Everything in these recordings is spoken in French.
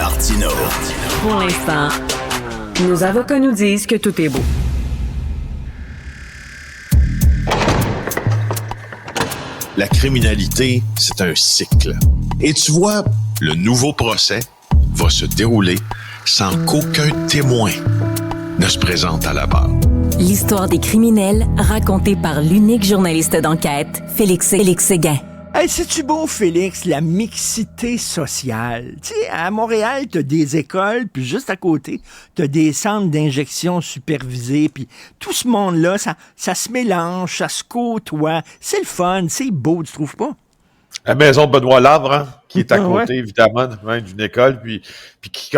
Martino. Pour l'instant, nos avocats nous disent que tout est beau. La criminalité, c'est un cycle. Et tu vois, le nouveau procès va se dérouler sans qu'aucun témoin ne se présente à la barre. L'histoire des criminels racontée par l'unique journaliste d'enquête, Félix Séguin. Hey, c'est-tu beau, Félix, la mixité sociale? Tu sais, à Montréal, t'as des écoles, puis juste à côté, t'as des centres d'injection supervisés, puis tout ce monde-là, ça se mélange, ça se côtoie. C'est le fun, c'est beau, tu trouves pas? La maison Benoît Lavre, hein, qui est à côté, Ouais. évidemment, d'une école, puis qui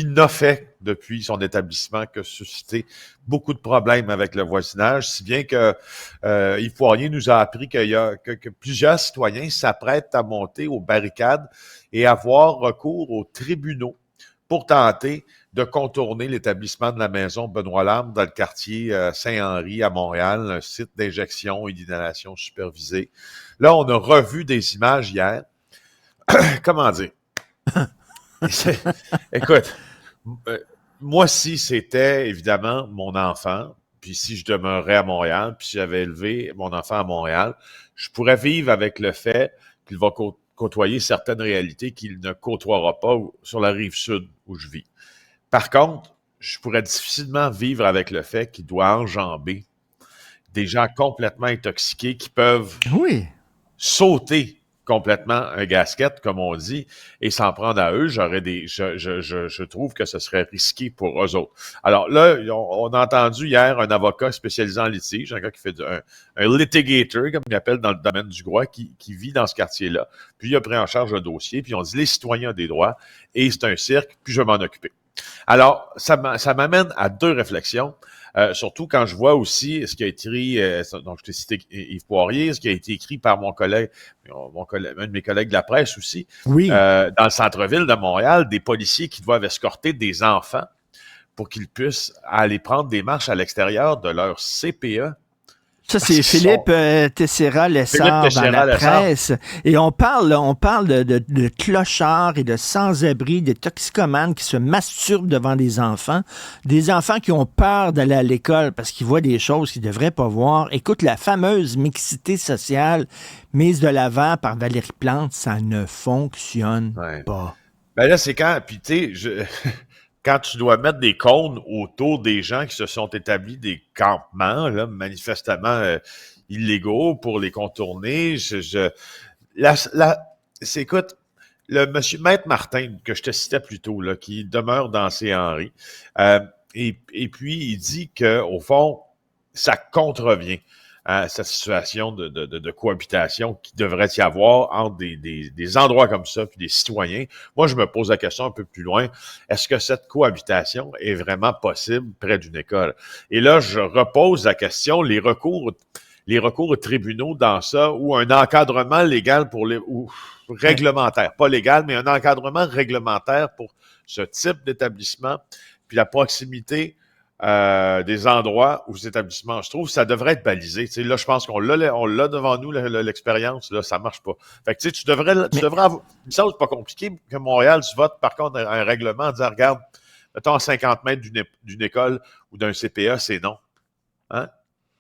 n'a fait depuis son établissement que susciter beaucoup de problèmes avec le voisinage, si bien que Yves Poirier nous a appris que plusieurs citoyens s'apprêtent à monter aux barricades et avoir recours aux tribunaux pour tenter de contourner l'établissement de la maison Benoît Lambre dans le quartier Saint-Henri à Montréal, un site d'injection et d'inhalation supervisée. Là, on a revu des images hier. Comment dire? Écoute, moi, si c'était évidemment mon enfant, puis si je demeurais à Montréal, puis si j'avais élevé mon enfant à Montréal, je pourrais vivre avec le fait qu'il va côtoyer certaines réalités qu'il ne côtoiera pas sur la rive sud où je vis. Par contre, je pourrais difficilement vivre avec le fait qu'il doit enjamber des gens complètement intoxiqués qui peuvent Oui. sauter complètement un gasket, comme on dit, et s'en prendre à eux. Je trouve que ce serait risqué pour eux autres. Alors là, on a entendu hier un avocat spécialisé en litige, un gars qui fait un litigator, comme il appelle dans le domaine du droit, qui vit dans ce quartier-là. Puis il a pris en charge le dossier, puis on dit les citoyens ont des droits, et c'est un cirque, puis je vais m'en occuper. Alors, ça m'amène à deux réflexions. Surtout quand je vois aussi ce qui a été écrit, donc je t'ai cité Yves Poirier, ce qui a été écrit par mon collègue, un de mes collègues de la presse aussi, Oui. dans le centre-ville de Montréal, des policiers qui doivent escorter des enfants pour qu'ils puissent aller prendre des marches à l'extérieur de leur CPE. Ça, c'est Philippe Teixeira-Lessard dans la presse. Et on parle de clochards et de sans-abri, des toxicomanes qui se masturbent devant des enfants qui ont peur d'aller à l'école parce qu'ils voient des choses qu'ils ne devraient pas voir. Écoute, la fameuse mixité sociale mise de l'avant par Valérie Plante, ça ne fonctionne pas. Ben là, c'est puis tu sais, quand tu dois mettre des cônes autour des gens qui se sont établis des campements, là, manifestement illégaux pour les contourner, écoute, le monsieur Maître Martin, que je te citais plus tôt, là, qui demeure dans Saint-Henri, et puis il dit que au fond, ça contrevient à cette situation de cohabitation qui devrait y avoir entre des endroits comme ça puis des citoyens. Moi, je me pose la question un peu plus loin. Est-ce que cette cohabitation est vraiment possible près d'une école? Et là, je repose la question, les recours aux tribunaux dans ça, ou un encadrement légal ou réglementaire, pas légal, mais un encadrement réglementaire pour ce type d'établissement, puis la proximité des endroits où cet établissement se trouve, ça devrait être balisé. Tu sais, là, je pense qu'on l'a devant nous, l'expérience, là, ça marche pas. Fait que tu sais, tu devrais avoir. Ça, c'est pas compliqué que Montréal, tu votes, par contre, un règlement en disant, regarde, mettons à 50 mètres d'une école ou d'un CPE, c'est non. Hein?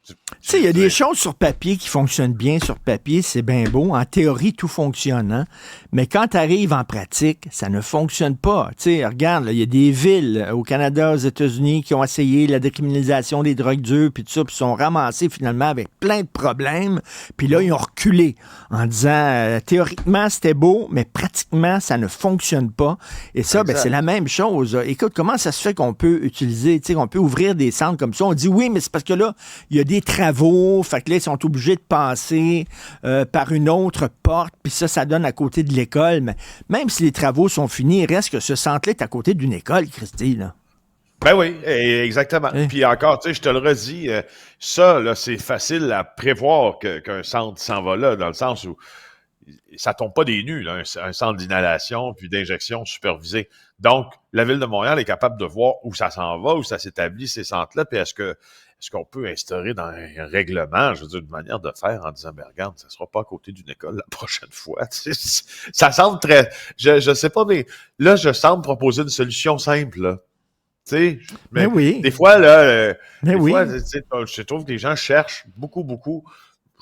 Tu sais, il y a des choses sur papier qui fonctionnent bien sur papier, c'est bien beau. En théorie, tout fonctionne, hein? Mais quand tu arrives en pratique, ça ne fonctionne pas. Tu sais, regarde, il y a des villes au Canada, aux États-Unis qui ont essayé la décriminalisation des drogues dures, puis tout ça, puis sont ramassés finalement avec plein de problèmes. Puis là, ils ont reculé en disant, théoriquement, c'était beau, mais pratiquement, ça ne fonctionne pas. Et ça, ben, c'est la même chose. Écoute, comment ça se fait qu'on peut utiliser, tu sais, qu'on peut ouvrir des centres comme ça? On dit oui, mais c'est parce que là, il y a des travaux, fait que là, ils sont obligés de passer par une autre porte, puis ça donne à côté de l'école. Mais même si les travaux sont finis, il reste que ce centre-là est à côté d'une école, Christy, là. Ben oui, exactement. Puis encore, tu sais, je te le redis, ça, là, c'est facile à prévoir qu'un centre s'en va là, dans le sens où ça tombe pas des nues, là, un centre d'inhalation puis d'injection supervisé. Donc, la Ville de Montréal est capable de voir où ça s'en va, où ça s'établit, ces centres-là, puis est-ce est-ce qu'on peut instaurer dans un règlement, je veux dire, une manière de faire en disant, ben regarde, ça sera pas à côté d'une école la prochaine fois. Ça semble très... Je sais pas, mais là, je semble proposer une solution simple, là. Tu sais, mais oui. des fois, là, fois, je trouve que les gens cherchent beaucoup,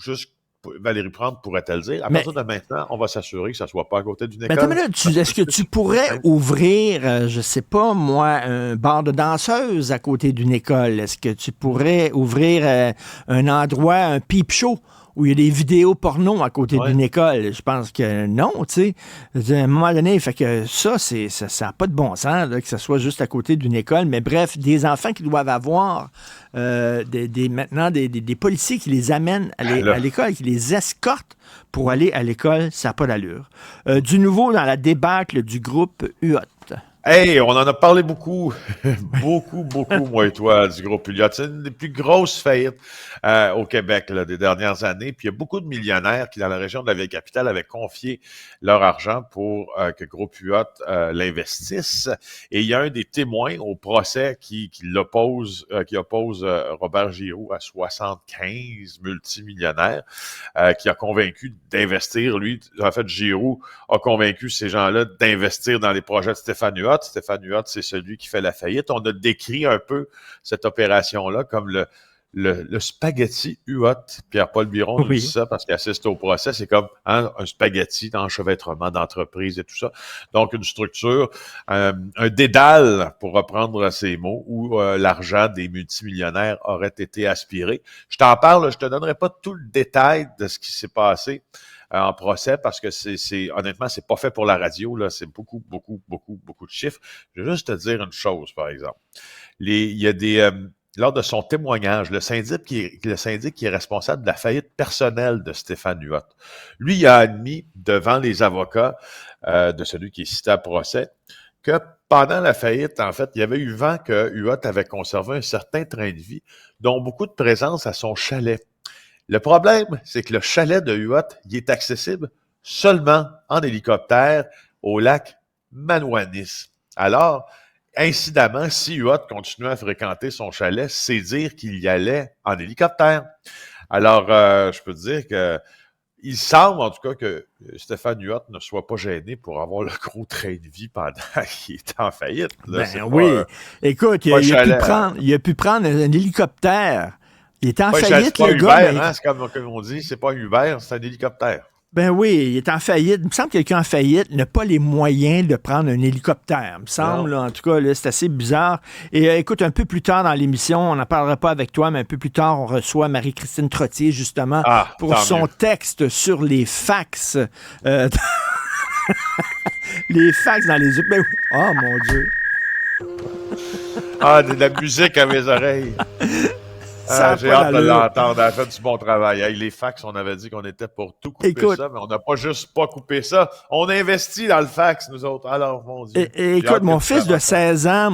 juste Valérie Plante pourrait te le dire. À partir de maintenant, on va s'assurer que ça soit pas à côté d'une école. Mais est-ce que tu pourrais ouvrir, je sais pas, moi, un bar de danseuse à côté d'une école? Est-ce que tu pourrais ouvrir un endroit, un peep show, où il y a des vidéos porno à côté d'une école? Je pense que non, tu sais. À un moment donné, fait que ça n'a pas de bon sens, là, que ce soit juste à côté d'une école. Mais bref, des enfants qui doivent avoir maintenant des policiers qui les amènent à l'école, qui les escortent pour aller à l'école, ça n'a pas d'allure. Du nouveau dans la débâcle du groupe UOT. Hey, on en a parlé beaucoup, moi et toi, du groupe Ulliot. C'est une des plus grosses faillites au Québec là, des dernières années. Puis il y a beaucoup de millionnaires qui, dans la région de la Ville-Capitale, avaient confié leur argent pour que Groupe Ulliot l'investisse. Et il y a un des témoins au procès qui oppose Robert Giroux à 75 multimillionnaires, qui a convaincu d'investir. Lui, en fait, Giroux a convaincu ces gens-là d'investir dans les projets de Stéphane Huot. Stéphane Huot, c'est celui qui fait la faillite. On a décrit un peu cette opération-là comme le spaghetti Huot. Pierre-Paul Biron nous dit ça parce qu'il assiste au procès. C'est comme un spaghetti d'enchevêtrement d'entreprise et tout ça. Donc, une structure, un dédale, pour reprendre ces mots, où l'argent des multimillionnaires aurait été aspiré. Je t'en parle, je te donnerai pas tout le détail de ce qui s'est passé en procès parce que honnêtement, c'est pas fait pour la radio, là. C'est beaucoup de chiffres. Je vais juste te dire une chose, par exemple. Il y a lors de son témoignage, le syndic qui est responsable de la faillite personnelle de Stéphane Huot, lui, il a admis devant les avocats de celui qui est cité à procès que pendant la faillite, en fait, il y avait eu vent que Huot avait conservé un certain train de vie, dont beaucoup de présence à son chalet. Le problème, c'est que le chalet de Huot, il est accessible seulement en hélicoptère au lac Manouanis. Alors, incidemment, si Huot continuait à fréquenter son chalet, c'est dire qu'il y allait en hélicoptère. Alors, je peux te dire que il semble, en tout cas, que Stéphane Huot ne soit pas gêné pour avoir le gros train de vie pendant qu'il est en faillite. Là, écoute, il a pu prendre un hélicoptère. Il est en faillite, le Uber, gars. Hein, c'est comme on dit, c'est pas un Uber, c'est un hélicoptère. Ben oui, il est en faillite. Il me semble que quelqu'un en faillite n'a pas les moyens de prendre un hélicoptère. Il me semble, là, en tout cas, là, c'est assez bizarre. Et écoute, un peu plus tard dans l'émission, on n'en parlera pas avec toi, mais un peu plus tard, on reçoit Marie-Christine Trottier, justement, pour son texte sur les fax. Les fax dans les... Ben oui. Oh, mon Dieu. De la musique à mes oreilles. J'ai hâte de l'entendre. Elle a fait du bon travail. Hey, les fax, on avait dit qu'on était pour tout couper ça, mais on n'a pas juste pas coupé ça. On investit dans le fax, nous autres. Alors, mon Dieu. Écoute, mon fils de 16 ans,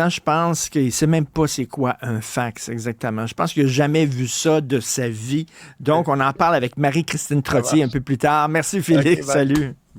je pense qu'il ne sait même pas c'est quoi un fax exactement. Je pense qu'il n'a jamais vu ça de sa vie. Donc, on en parle avec Marie-Christine Trottier un peu plus tard. Merci, Félix. Salut.